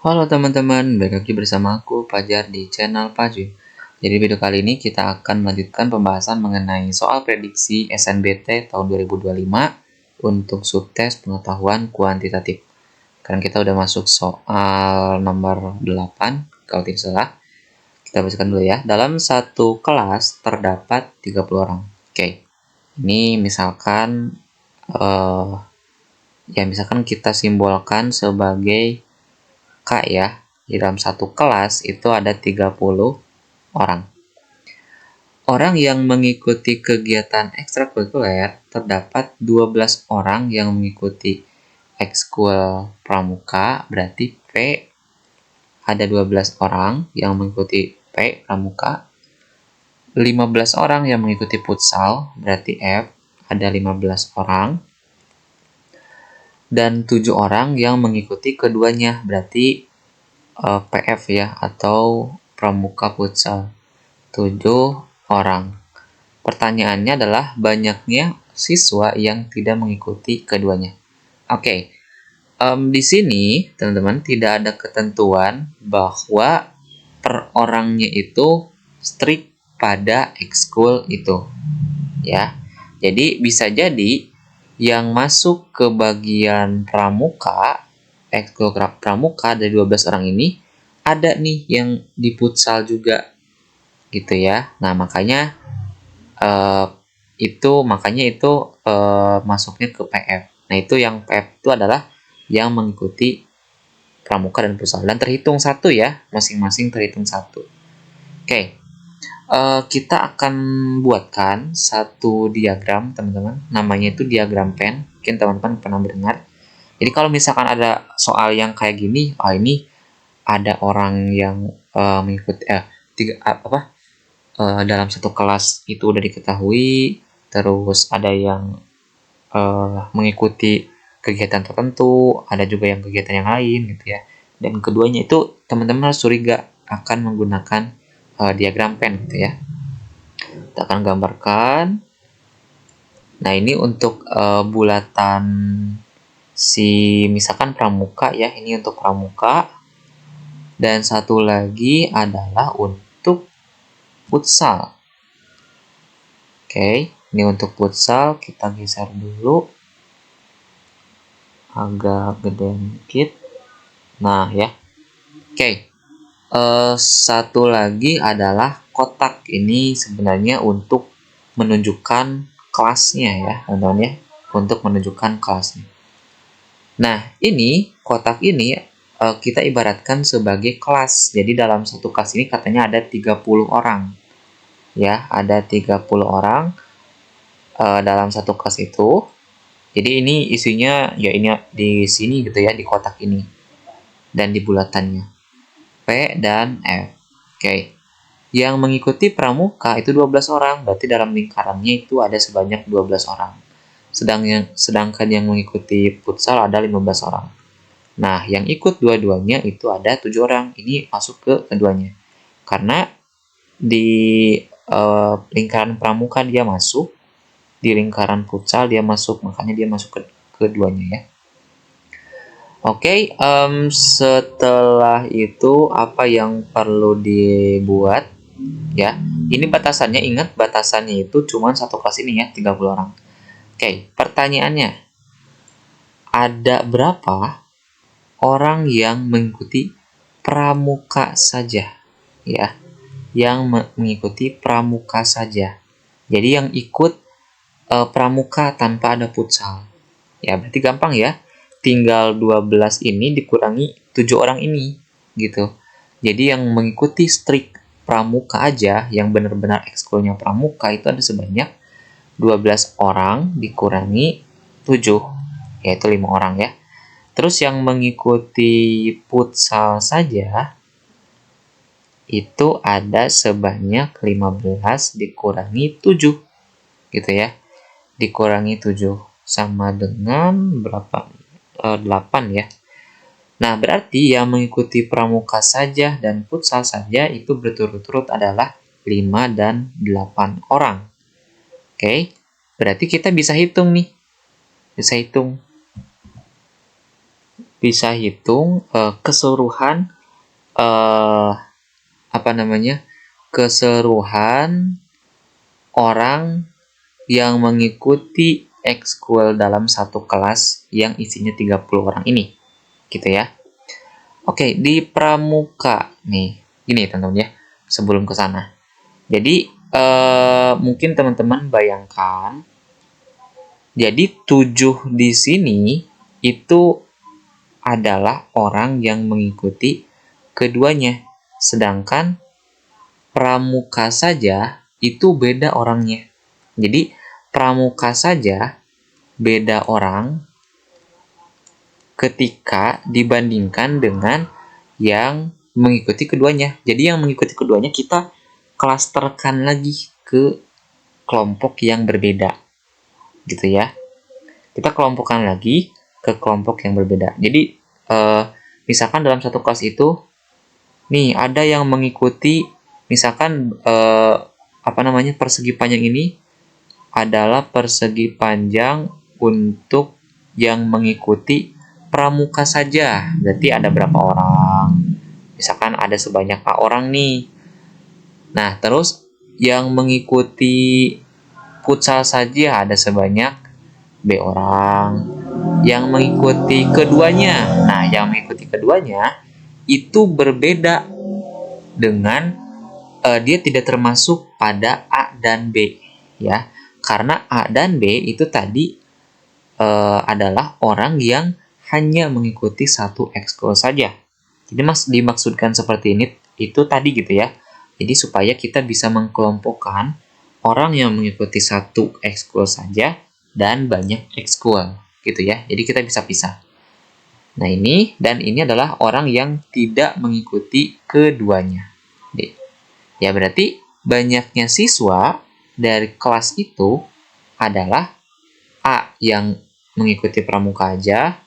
Halo teman-teman, balik lagi bersama aku Fajar di channel Fajri. Jadi video kali ini kita akan melanjutkan pembahasan mengenai soal prediksi SNBT tahun 2025 untuk subtes pengetahuan kuantitatif. Karena kita udah masuk soal nomor 8, kalau tidak salah. Kita bacakan dulu ya. Dalam satu kelas terdapat 30 orang. Oke, ini misalkan misalkan kita simbolkan sebagai K ya. Di dalam satu kelas itu ada 30 orang. Orang yang mengikuti kegiatan ekstrakurikuler terdapat 12 orang yang mengikuti ekskul pramuka, berarti P ada 12 orang yang mengikuti P pramuka, 15 orang yang mengikuti futsal, berarti F ada 15 orang, dan 7 orang yang mengikuti keduanya, berarti PF ya, atau pramuka futsal. 7 orang. Pertanyaannya adalah banyaknya siswa yang tidak mengikuti keduanya. Oke, di sini teman-teman tidak ada ketentuan bahwa per orangnya itu strict pada ekskul itu, ya. Jadi bisa jadi yang masuk ke bagian pramuka, ekskul pramuka dari 12 orang ini ada nih yang di futsal juga, gitu ya. Nah makanya itu masuknya ke PF. Nah itu yang PF itu adalah yang mengikuti pramuka dan futsal dan terhitung satu ya, masing-masing terhitung satu. Oke, kita akan buatkan satu diagram teman-teman, namanya itu diagram Venn. Mungkin teman-teman pernah mendengar. Jadi kalau misalkan ada soal yang kayak gini, ini ada orang yang mengikuti dalam satu kelas itu udah diketahui, terus ada yang mengikuti kegiatan tertentu, ada juga yang kegiatan yang lain gitu ya. Dan keduanya itu teman-teman harus curiga akan menggunakan diagram Venn gitu ya. Kita akan gambarkan. Nah ini untuk bulatan misalkan pramuka ya, ini untuk pramuka. Dan satu lagi adalah untuk futsal. Oke, ini untuk futsal kita geser dulu agak gede dikit. Nah ya, oke. Satu lagi adalah kotak. Ini sebenarnya untuk menunjukkan kelasnya ya, teman-teman ya, untuk menunjukkan kelasnya. Nah ini kotak ini kita ibaratkan sebagai kelas. Jadi dalam satu kelas ini katanya ada 30 orang. Ya, ada 30 orang dalam satu kelas itu. Jadi ini isinya ya ini di sini gitu ya, di kotak ini dan di bulatannya P dan F. Oke. Yang mengikuti pramuka itu 12 orang, berarti dalam lingkarannya itu ada sebanyak 12 orang. Sedangkan yang mengikuti futsal ada 15 orang. Nah, yang ikut dua-duanya itu ada 7 orang. Ini masuk ke keduanya. Karena di lingkaran pramuka dia masuk, di lingkaran futsal dia masuk, makanya dia masuk ke keduanya ya. Oke, setelah itu apa yang perlu dibuat ya? Ini batasannya, ingat batasannya itu cuma satu kelas ini ya, 30 orang. Oke, pertanyaannya, ada berapa orang yang mengikuti pramuka saja ya? Yang mengikuti pramuka saja. Jadi yang ikut pramuka tanpa ada futsal. Ya, berarti gampang ya. Tinggal 12 ini dikurangi 7 orang ini gitu. Jadi yang mengikuti strict pramuka aja, yang benar-benar ekskulnya pramuka itu ada sebanyak 12 orang dikurangi 7, yaitu 5 orang ya. Terus yang mengikuti futsal saja itu ada sebanyak 15 dikurangi 7 gitu ya. Dikurangi 7 sama dengan berapa? 8 ya. Nah, berarti yang mengikuti pramuka saja dan futsal saja itu berturut-turut adalah 5 dan 8 orang. Oke, berarti kita bisa hitung nih. Bisa hitung. bisa hitung keseluruhan keseluruhan orang yang mengikuti ekskul dalam satu kelas yang isinya 30 orang ini, gitu ya. Oke, di pramuka nih, gini teman-teman ya, sebelum ke sana. Jadi mungkin teman-teman bayangkan, jadi 7 di sini itu adalah orang yang mengikuti keduanya, sedangkan pramuka saja itu beda orangnya. Jadi pramuka saja beda orang ketika dibandingkan dengan yang mengikuti keduanya. Jadi yang mengikuti keduanya kita klasterkan lagi ke kelompok yang berbeda, gitu ya. Kita kelompokkan lagi ke kelompok yang berbeda. Jadi misalkan dalam satu kelas itu nih ada yang mengikuti, misalkan persegi panjang ini adalah persegi panjang untuk yang mengikuti pramuka saja. Berarti ada berapa orang? Misalkan ada sebanyak A orang nih. Nah, terus yang mengikuti futsal saja ada sebanyak B orang. Yang mengikuti keduanya. Nah, yang mengikuti keduanya itu berbeda dengan dia tidak termasuk pada A dan B, ya. Karena A dan B itu tadi adalah orang yang hanya mengikuti satu ekskul saja. Jadi dimaksudkan seperti ini itu tadi gitu ya. Jadi supaya kita bisa mengkelompokkan orang yang mengikuti satu ekskul saja dan banyak ekskul gitu ya. Jadi kita bisa pisah. Nah, ini adalah orang yang tidak mengikuti keduanya. Ya, berarti banyaknya siswa dari kelas itu adalah A yang mengikuti pramuka aja,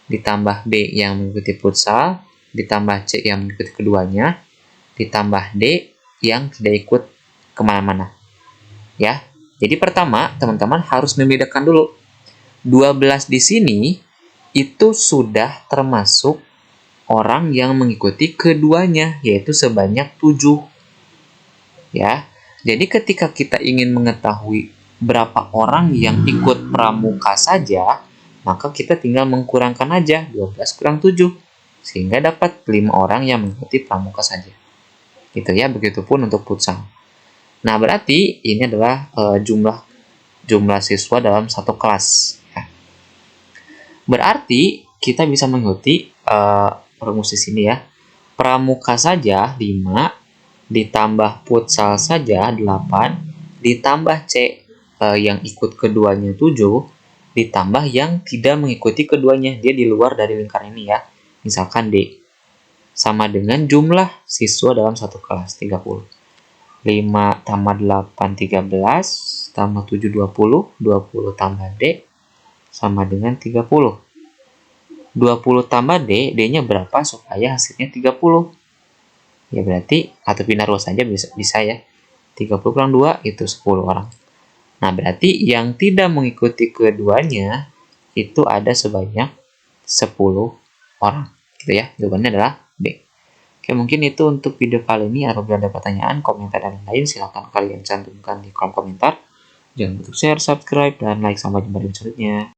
ditambah B yang mengikuti futsal, ditambah C yang mengikuti keduanya, ditambah D yang tidak ikut kemana-mana. Ya, jadi pertama teman-teman harus membedakan dulu. 12 di sini itu sudah termasuk orang yang mengikuti keduanya, yaitu sebanyak 7. Ya, jadi ketika kita ingin mengetahui berapa orang yang ikut pramuka saja, maka kita tinggal mengkurangkan aja 12 kurang 7, sehingga dapat 5 orang yang mengikuti pramuka saja. Gitu ya, begitupun untuk futsal. Nah, berarti ini adalah jumlah siswa dalam satu kelas. Ya. Berarti kita bisa mengikuti rumus di sini ya. Pramuka saja 5, ditambah futsal saja 8, ditambah C yang ikut keduanya 7, ditambah yang tidak mengikuti keduanya. Dia di luar dari lingkaran ini ya. Misalkan D. Sama dengan jumlah siswa dalam satu kelas, 30. 5 tambah 8, 13, tambah 7, 20, 20 tambah D, sama dengan 30. 20 tambah D, D-nya berapa supaya hasilnya 30? Ya berarti, atau pindah ruas saja bisa ya. 30 kurang 2, itu 10 orang. Nah, berarti yang tidak mengikuti keduanya, itu ada sebanyak 10 orang. Gitu ya, jawabannya adalah B. Oke, mungkin itu untuk video kali ini. Apabila ada pertanyaan, komentar, dan lain-lain, silahkan kalian cantumkan di kolom komentar. Jangan lupa share, subscribe, dan like. Sampai jumpa di video selanjutnya.